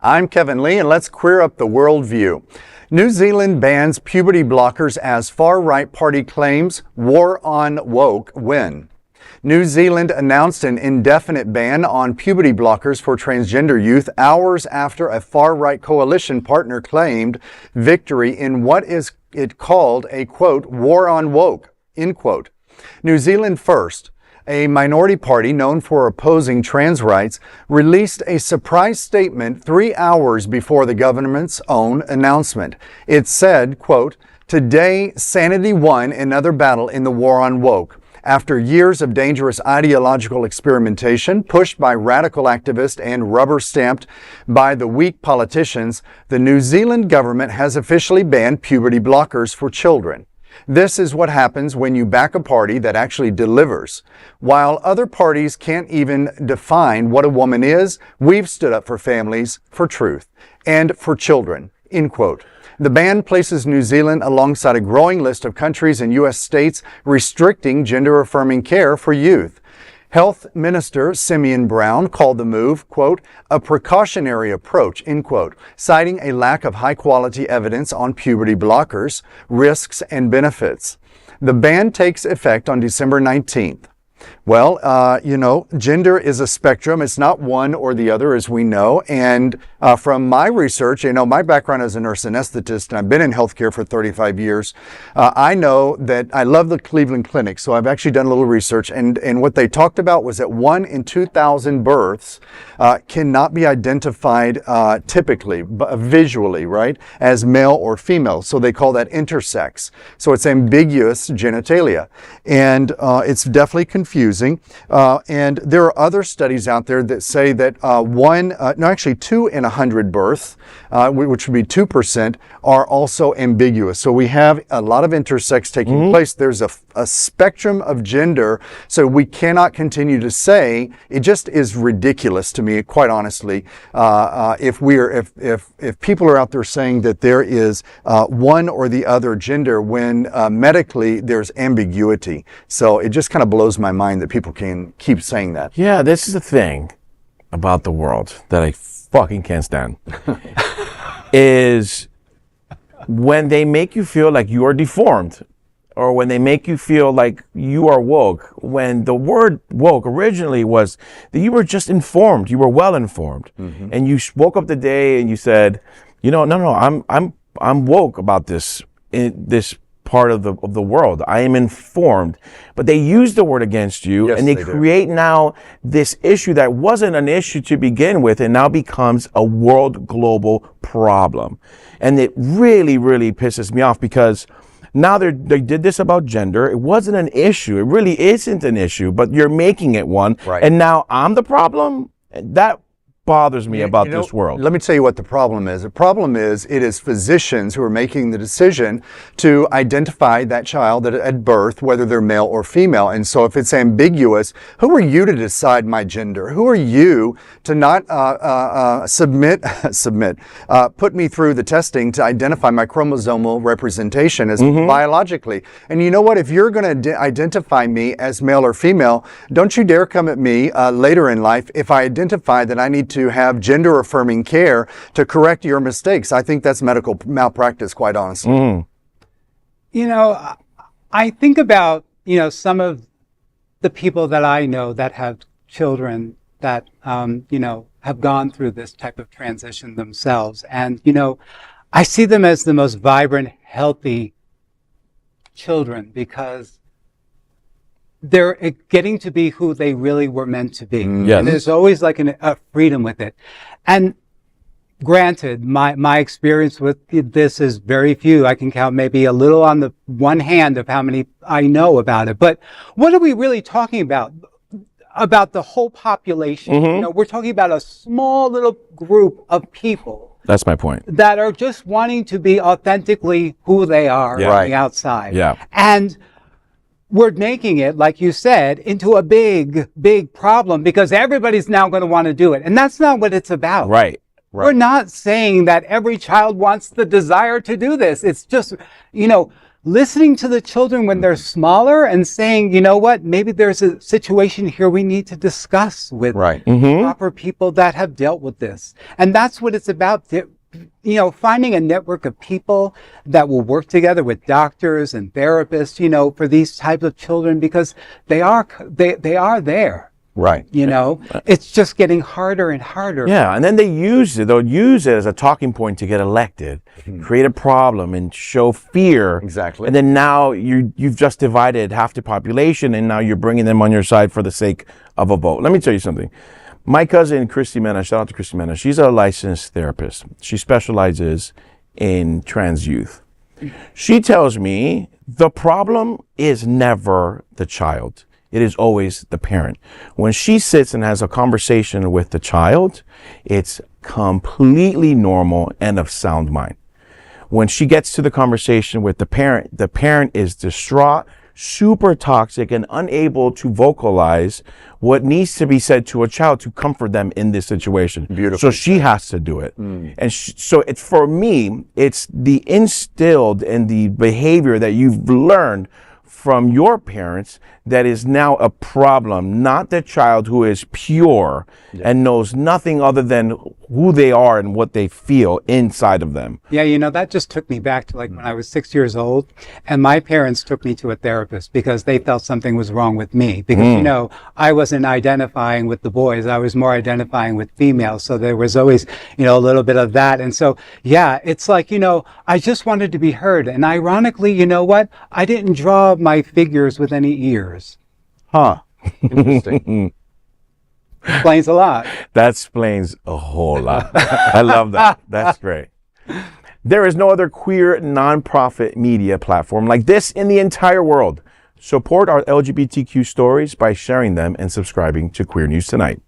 I'm Kevin Lee, and let's queer up the worldview. New Zealand bans puberty blockers as far-right party claims war on woke win. New Zealand announced an indefinite ban on puberty blockers for transgender youth hours after a far-right coalition partner claimed victory in what is it called a, quote, war on woke, end quote. New Zealand First, a minority party known for opposing trans rights, released a surprise statement 3 hours before the government's own announcement. It said, quote, "Today, sanity won another battle in the war on woke. After years of dangerous ideological experimentation pushed by radical activists and rubber-stamped by the weak politicians, the New Zealand government has officially banned puberty blockers for children. This is what happens when you back a party that actually delivers. While other parties can't even define what a woman is, we've stood up for families, for truth, and for children," end quote. The ban places New Zealand alongside a growing list of countries and U.S. states restricting gender-affirming care for youth. Health Minister Simeon Brown called the move, quote, "a precautionary approach," end quote, citing a lack of high-quality evidence on puberty blockers, risks, and benefits. The ban takes effect on December 19th. Well, gender is a spectrum. It's not one or the other, as we know. And from my research, my background as a nurse anesthetist, and I've been in healthcare for 35 years. I know that I love the Cleveland Clinic, so I've actually done a little research. And what they talked about was that 1 in 2,000 births cannot be identified typically, visually, right, as male or female. So they call that intersex. So it's ambiguous genitalia. And it's definitely confusing. And there are other studies out there that say that 2 in 100 births, which would be 2%, are also ambiguous. So we have a lot of intersex taking place. There's a spectrum of gender, so we cannot continue to say, it just is ridiculous to me, quite honestly, if people are out there saying that there is one or the other gender when medically there's ambiguity. So it just kind of blows my mind that people can keep saying that. Yeah, this is the thing about the world that I fucking can't stand. Is when they make you feel like you are deformed, or when they make you feel like you are woke, when the word woke originally was that you were just informed, you were well informed, and you woke up the day and you said, I'm woke about this part of the world. I am informed. But they use the word against you, yes, and they create now this issue that wasn't an issue to begin with, and now becomes a world global problem. And it really, really pisses me off, because now they did this about gender. It wasn't an issue. It really isn't an issue, but you're making it one. Right. And now I'm the problem. That bothers me about this world. Let me tell you what the problem is. The problem is it is physicians who are making the decision to identify that child at birth, whether they're male or female. And so if it's ambiguous, who are you to decide my gender? Who are you to not put me through the testing to identify my chromosomal representation as biologically? And you know what? If you're going to identify me as male or female, don't you dare come at me later in life if I identify that I need to have gender-affirming care to correct your mistakes. I think that's medical malpractice, quite honestly. I think about, some of the people that I know that have children that, have gone through this type of transition themselves. And, I see them as the most vibrant, healthy children, because they're getting to be who they really were meant to be. Yes. And there's always like a freedom with it. And granted, my experience with this is very few. I can count maybe a little on the one hand of how many I know about it. But what are we really talking about? About the whole population. We're talking about a small little group of people. That's my point. That are just wanting to be authentically who they are on the outside. Yeah. And we're making it, like you said, into a big, big problem, because everybody's now going to want to do it. And that's not what it's about. Right. We're not saying that every child wants the desire to do this. It's just, listening to the children when they're smaller and saying, you know what, maybe there's a situation here we need to discuss with proper people that have dealt with this. And that's what it's about. You know, finding a network of people that will work together with doctors and therapists, you know, for these types of children, because they are there. Right. You know, it's just getting harder and harder. Yeah, and then they'll use it as a talking point to get elected, create a problem and show fear. Exactly. And then now you've just divided half the population, and now you're bringing them on your side for the sake of a vote. Let me tell you something. My cousin, Christy Mena, shout out to Christy Mena, she's a licensed therapist. She specializes in trans youth. She tells me the problem is never the child. It is always the parent. When she sits and has a conversation with the child, it's completely normal and of sound mind. When she gets to the conversation with the parent is distraught, super toxic, and unable to vocalize what needs to be said to a child to comfort them in this situation. Beautiful. So she has to do it. And so it's, for me, it's the instilled and the behavior that you've learned from your parents that is now a problem, not the child who is pure and knows nothing other than who they are and what they feel inside of them. Yeah, you know, that just took me back to like when I was 6 years old, and my parents took me to a therapist because they felt something was wrong with me. Because, you know, I wasn't identifying with the boys, I was more identifying with females. So there was always, you know, a little bit of that. And so, yeah, it's like, you know, I just wanted to be heard. And ironically, you know what? I didn't draw my figures with any ears. Huh. Interesting. Explains a lot. That explains a whole lot. I love that. That's great. There is no other queer nonprofit media platform like this in the entire world. Support our LGBTQ stories by sharing them and subscribing to Queer News Tonight.